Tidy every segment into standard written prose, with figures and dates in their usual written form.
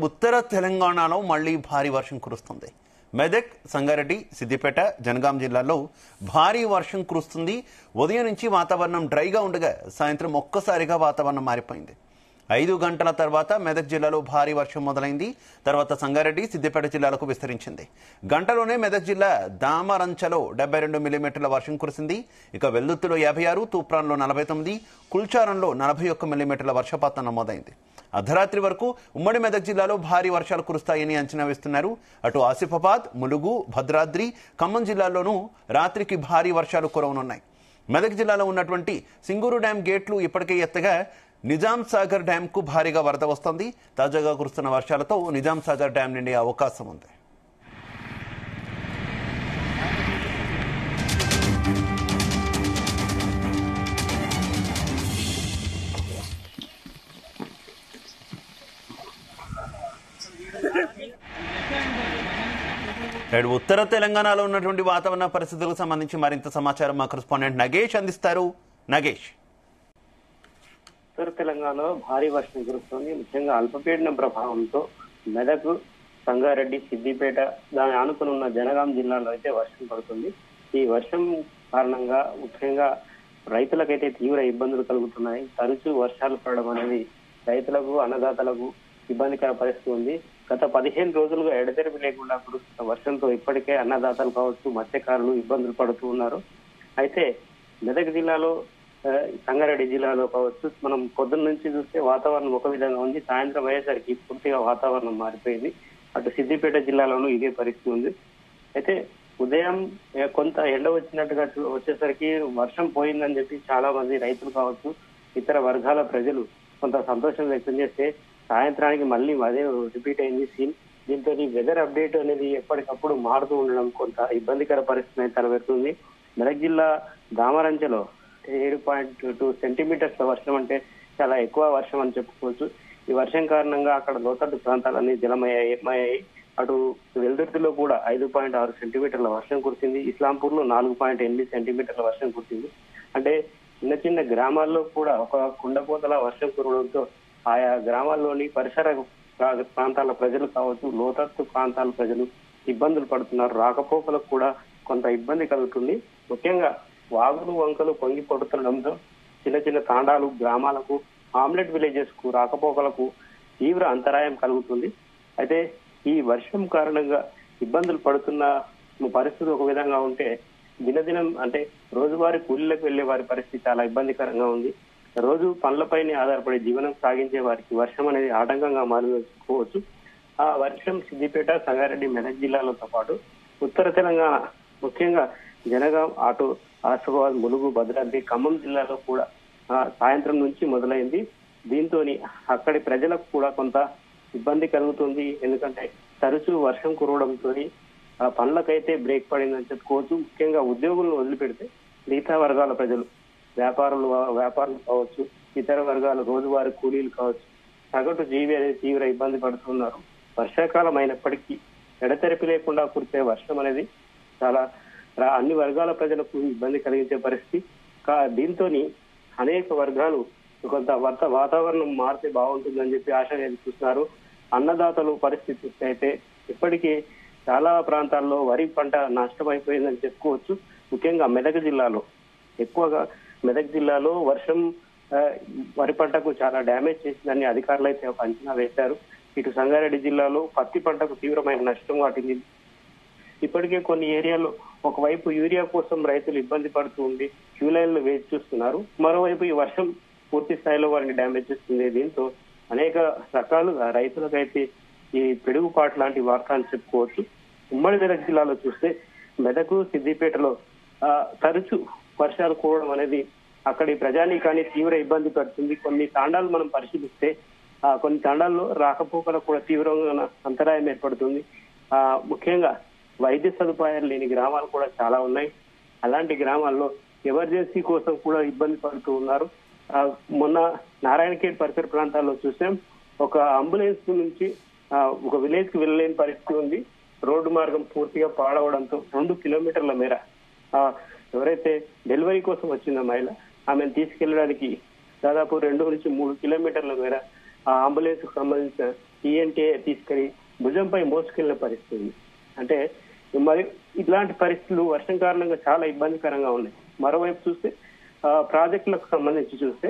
ఉత్తర తెలంగాణలో మళ్లీ భారీ వర్షం కురుస్తుంది. మెదక్, సంగారెడ్డి, సిద్దిపేట, జనగాం జిల్లాల్లో భారీ వర్షం కురుస్తుంది. ఉదయం నుంచి వాతావరణం డ్రైగా ఉండగా సాయంత్రం ఒక్కసారిగా వాతావరణం మారిపోయింది. 5 గంటల తర్వాత మెదక్ జిల్లాలో భారీ వర్షం మొదలైంది. తర్వాత సంగారెడ్డి, సిద్దిపేట జిల్లాలకు విస్తరించింది. గంటలోనే మెదక్ జిల్లా దామరంచలో 72 మిల్లీమీటర్ల వర్షం కురిసింది. ఇక వెల్దుర్తిలో 56, తూప్రాన్లో 49, కుల్చారంలో 41 మిల్లీమీటర్ల వర్షపాతం నమోదైంది. అర్ధరాత్రి వరకు ఉమ్మడి మెదక్ జిల్లాలో భారీ వర్షాలు కురుస్తాయని అంచనా వేస్తున్నారు. అటు ఆసిఫాబాద్, ములుగు, భద్రాద్రి, ఖమ్మం జిల్లాల్లోనూ రాత్రికి భారీ వర్షాలు కురవనున్నాయి. మెదక్ జిల్లాలో ఉన్నటువంటి సింగూరు డ్యాం గేట్లు ఇప్పటికే ఎత్తగా నిజాం సాగర్ డ్యాంకు భారీగా వరద వస్తోంది. తాజాగా కురుస్తున్న వర్షాలతో నిజాం సాగర్ డ్యాం నిండే అవకాశం ఉంది. ఉత్తర తెలంగాణలో ఉన్నటువంటి వాతావరణ పరిస్థితులకు సంబంధించి మరింత సమాచారం మా కరెస్పాండెంట్ నగేష్ అందిస్తారు. నగేష్, ఉత్తర తెలంగాణలో భారీ వర్షం కురుస్తోంది. ముఖ్యంగా అల్పపీడనం ప్రభావంతో మెదక్, సంగారెడ్డి, సిద్దిపేట, దాని ఆనుకుని ఉన్న జనగాం జిల్లాలో అయితే వర్షం పడుతుంది. ఈ వర్షం కారణంగా ముఖ్యంగా రైతులకైతే తీవ్ర ఇబ్బందులు కలుగుతున్నాయి. తరచూ వర్షాలు పడడం అనేది రైతులకు, అన్నదాతలకు ఇబ్బందికర పరిస్థితి ఉంది. గత 15 రోజులుగా ఎడతెరిపి లేకుండా కురుస్తున్న వర్షంతో ఇప్పటికే అన్నదాతలు కావచ్చు, మత్స్యకారులు ఇబ్బందులు పడుతూ ఉన్నారు. అయితే మెదక్ జిల్లాలో, సంగారెడ్డి జిల్లాలో కావచ్చు, మనం పొద్దున్న నుంచి చూస్తే వాతావరణం ఒక విధంగా ఉంది. సాయంత్రం అయ్యేసరికి పూర్తిగా వాతావరణం మారిపోయింది. అటు సిద్దిపేట జిల్లాలోనూ ఇదే పరిస్థితి ఉంది. అయితే ఉదయం కొంత ఎండ వచ్చినట్టుగా వచ్చేసరికి వర్షం పోయిందని చెప్పి చాలా మంది రైతులు కావచ్చు, ఇతర వర్గాల ప్రజలు కొంత సంతోషం వ్యక్తం చేస్తే సాయంత్రానికి మళ్ళీ అదే రిపీట్ అయింది సీన్. దీంతో వెదర్ అప్డేట్ అనేది ఎప్పటికప్పుడు మారుతూ ఉండడం కొంత ఇబ్బందికర పరిస్థితిని తలపెడుతుంది. మెదక్ జిల్లా దామరంచలో 7.2 సెంటీమీటర్స్ వర్షం అంటే చాలా ఎక్కువ వర్షం అని చెప్పుకోవచ్చు. ఈ వర్షం కారణంగా అక్కడ లోతట్టు ప్రాంతాలన్నీ జలమయ్యాయి. అటు వెల్దుర్తిలో కూడా 5.6 సెంటీమీటర్ల వర్షం కురిసింది. ఇస్లాంపూర్ లో 4.8 సెంటీమీటర్ల వర్షం కురిసింది. అంటే చిన్న చిన్న గ్రామాల్లో కూడా ఒక కుండపోతల వర్షం కురవడంతో ఆయా గ్రామాల్లోని పరిసర ప్రాంతాల ప్రజలు కావచ్చు, లోతట్టు ప్రాంతాల ప్రజలు ఇబ్బందులు పడుతున్నారు. రాకపోకలకు కూడా కొంత ఇబ్బంది కలుగుతుంది. ముఖ్యంగా వాగులు, వంకలు పొంగి పడుతుండడంతో చిన్న చిన్న తాండాలు, గ్రామాలకు, ఆమ్లెట్ విలేజెస్ కు రాకపోకలకు తీవ్ర అంతరాయం కలుగుతుంది. అయితే ఈ వర్షం కారణంగా ఇబ్బందులు పడుతున్న పరిస్థితి ఒక విధంగా ఉంటే, దినదినం అంటే రోజువారీ కూలీలకు వెళ్లే వారి పరిస్థితి చాలా ఇబ్బందికరంగా ఉంది. రోజు పనులపైనే ఆధారపడి జీవనం సాగించే వారికి వర్షం అనేది ఆటంకంగా మారిపోవచ్చు. ఆ వర్షం సిద్దిపేట, సంగారెడ్డి, మెదక్ జిల్లాలతో పాటు ఉత్తర తెలంగాణ ముఖ్యంగా జనగాం, అటు ఆసిఫాబాద్, ములుగు, భద్రాద్రి, ఖమ్మం జిల్లాలో కూడా సాయంత్రం నుంచి మొదలైంది. దీంతో అక్కడి ప్రజలకు కూడా కొంత ఇబ్బంది కలుగుతుంది. ఎందుకంటే తరచూ వర్షం కురవడంతో పనులకైతే బ్రేక్ పడిందని చెప్పుకోవచ్చు. ముఖ్యంగా ఉద్యోగులను వదిలిపెడితే మిగతా వర్గాల ప్రజలు, వ్యాపారులు కావచ్చు, ఇతర వర్గాల రోజువారీ కూలీలు కావచ్చు, సగటు జీవి అనేది తీవ్ర ఇబ్బంది పడుతున్నారు. వర్షాకాలం అయినప్పటికీ ఎడతెరిపి లేకుండా కురిసే వర్షం అనేది చాలా అన్ని వర్గాల ప్రజలకు ఇబ్బంది కలిగించే పరిస్థితి. దీంతో అనేక వర్గాలు కొంత వాతావరణం మారితే బాగుంటుందని చెప్పి ఆశ చూస్తున్నారు. అన్నదాతలు పరిస్థితి చూస్తే అయితే ఇప్పటికీ చాలా ప్రాంతాల్లో వరి పంట నష్టమైపోయిందని చెప్పుకోవచ్చు. ముఖ్యంగా మెదక్ జిల్లాలో, ఎక్కువగా మెదక్ జిల్లాలో వర్షం వరి పంటకు చాలా డ్యామేజ్ చేసిందని అధికారులు అయితే ఒక అంచనా వేశారు. ఇటు సంగారెడ్డి జిల్లాలో పత్తి పంటకు తీవ్రమైన నష్టం వాటింది. ఇప్పటికే కొన్ని ఏరియాల్లో ఒకవైపు యూరియా కోసం రైతులు ఇబ్బంది పడుతూ ఉండి క్యూ లైన్లు వేచి చూస్తున్నారు. మరోవైపు ఈ వర్షం పూర్తి స్థాయిలో వారిని డ్యామేజ్ చేస్తుంది. దీంతో అనేక రకాలుగా రైతులకైతే ఈ పిడుగుపాటు లాంటి వార్త అని చెప్పుకోవచ్చు. ఉమ్మడి మెదక్ జిల్లాలో చూస్తే మెదకు, సిద్దిపేటలో తరచూ వర్షాలు కూడడం అనేది అక్కడి ప్రజానీకాన్ని తీవ్ర ఇబ్బంది పడుతుంది. కొన్ని తాండాలు మనం పరిశీలిస్తే కొన్ని తాండాల్లో రాకపోకలకు కూడా తీవ్రంగా అంతరాయం ఏర్పడుతుంది. ముఖ్యంగా వైద్య సదుపాయాలు లేని గ్రామాలు కూడా చాలా ఉన్నాయి. అలాంటి గ్రామాల్లో ఎమర్జెన్సీ కోసం కూడా ఇబ్బంది పడుతూ ఉన్నారు. మొన్న నారాయణఖేడ్ పరిసర ప్రాంతాల్లో చూసాం, ఒక అంబులెన్స్ నుంచి ఒక విలేజ్ కి వెళ్ళలేని పరిస్థితి ఉంది. రోడ్డు మార్గం పూర్తిగా పాడవడంతో 2 కిలోమీటర్ల మేర ఎవరైతే డెలివరీ కోసం వచ్చిన మహిళ, ఆమెను తీసుకెళ్లడానికి దాదాపు 2 నుంచి 3 కిలోమీటర్ల మేర ఆ అంబులెన్స్ కు సంబంధించిన టీఎన్టీ తీసుకెళ్లి భుజంపై మోసుకెళ్లిన పరిస్థితి. అంటే మరి ఇట్లాంటి పరిస్థితులు వర్షం కారణంగా చాలా ఇబ్బందికరంగా ఉన్నాయి. మరోవైపు చూస్తే ప్రాజెక్టులకు సంబంధించి చూస్తే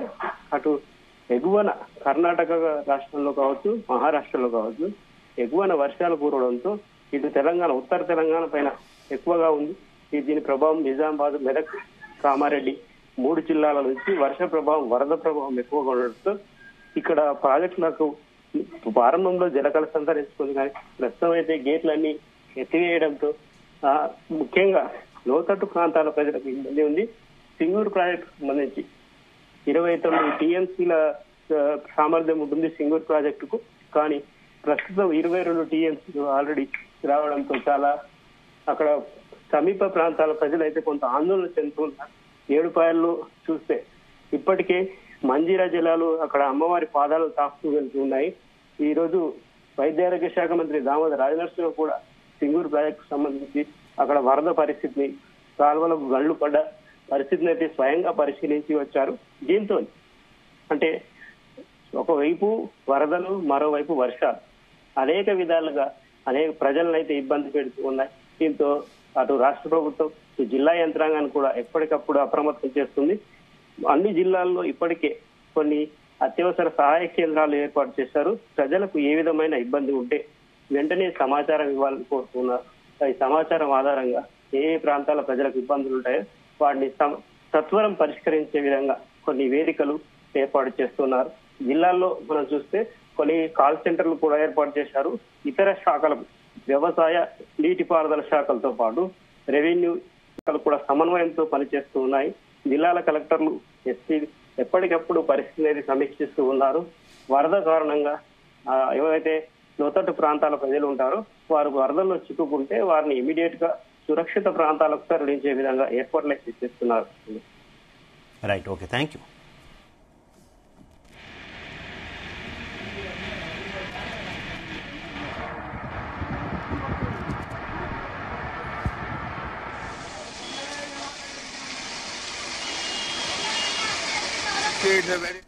అటు ఎగువన కర్ణాటక రాష్ట్రంలో కావచ్చు, మహారాష్ట్రలో కావచ్చు ఎగువన వర్షాలు కురవడంతో ఇటు తెలంగాణ, ఉత్తర తెలంగాణ పైన ఎక్కువగా ఉంది. దీని ప్రభావం నిజామాబాద్, మెదక్, కామారెడ్డి 3 జిల్లాల నుంచి వర్ష ప్రభావం, వరద ప్రభావం ఎక్కువగా ఉండడంతో ఇక్కడ ప్రాజెక్టులకు ప్రారంభంలో జలకళ సంతరించుకుంది. కానీ ప్రస్తుతం అయితే గేట్లన్నీ ఎత్తివేయడంతో ముఖ్యంగా లోతట్టు ప్రాంతాల ప్రజలకు ఇబ్బంది ఉంది. సింగూరు ప్రాజెక్టు సంబంధించి 29 టీఎంసీల సామర్థ్యం ఉంటుంది సింగూరు ప్రాజెక్టుకు. కానీ ప్రస్తుతం 22 టీఎంసీలు ఆల్రెడీ రావడంతో చాలా అక్కడ సమీప ప్రాంతాల ప్రజలు అయితే కొంత ఆందోళన చెందుతున్నారు. ఏడుపాయల్లో చూస్తే ఇప్పటికే మంజీరా జలాలు అక్కడ అమ్మవారి పాదాలు తాకుతూ వెళ్తున్నాయి. ఈ రోజు వైద్య ఆరోగ్య శాఖ మంత్రి దామోదర రాజనరసింహ కూడా సింగూరు ప్రాజెక్టు సంబంధించి అక్కడ వరద పరిస్థితిని, కాలువలకు గళ్లు పడ్డ పరిస్థితిని అయితే స్వయంగా పరిశీలించి వచ్చారు. దీంతో అంటే ఒకవైపు వరదలు, మరోవైపు వర్షాలు అనేక విధాలుగా అనేక ప్రజలను అయితే ఇబ్బంది పెడుతూ ఉన్నాయి. దీంతో అటు రాష్ట్ర ప్రభుత్వం, జిల్లా యంత్రాంగాన్ని కూడా ఎప్పటికప్పుడు అప్రమత్తం చేస్తుంది. అన్ని జిల్లాల్లో ఇప్పటికే కొన్ని అత్యవసర సహాయ కేంద్రాలు ఏర్పాటు చేశారు. ప్రజలకు ఏ విధమైన ఇబ్బంది ఉంటే వెంటనే సమాచారం ఇవ్వాలని కోరుతున్నారు. ఈ సమాచారం ఆధారంగా ఏ ప్రాంతాల ప్రజలకు ఇబ్బందులు ఉంటాయో వాటిని సత్వరం పరిష్కరించే విధంగా కొన్ని వేదికలు ఏర్పాటు చేస్తున్నారు. జిల్లాల్లో మనం చూస్తే కొన్ని కాల్ సెంటర్లు కూడా ఏర్పాటు చేశారు. ఇతర శాఖలకు, వ్యవసాయ, నీటిపారుదల శాఖలతో పాటు రెవెన్యూ శాఖలు కూడా సమన్వయంతో పనిచేస్తూ ఉన్నాయి. జిల్లాల కలెక్టర్లు, ఎస్పీ ఎప్పటికప్పుడు పరిస్థితిని సమీక్షిస్తూ ఉన్నారు. వరద కారణంగా ఎవరైతే లోతట్టు ప్రాంతాల ప్రజలు ఉంటారో వారు వరదల్లో చిక్కుకుంటే వారిని ఇమీడియట్ గా సురక్షిత ప్రాంతాలకు తరలించే విధంగా ఏర్పాట్లు చేస్తున్నారు. Right, okay, thank you. Kids are very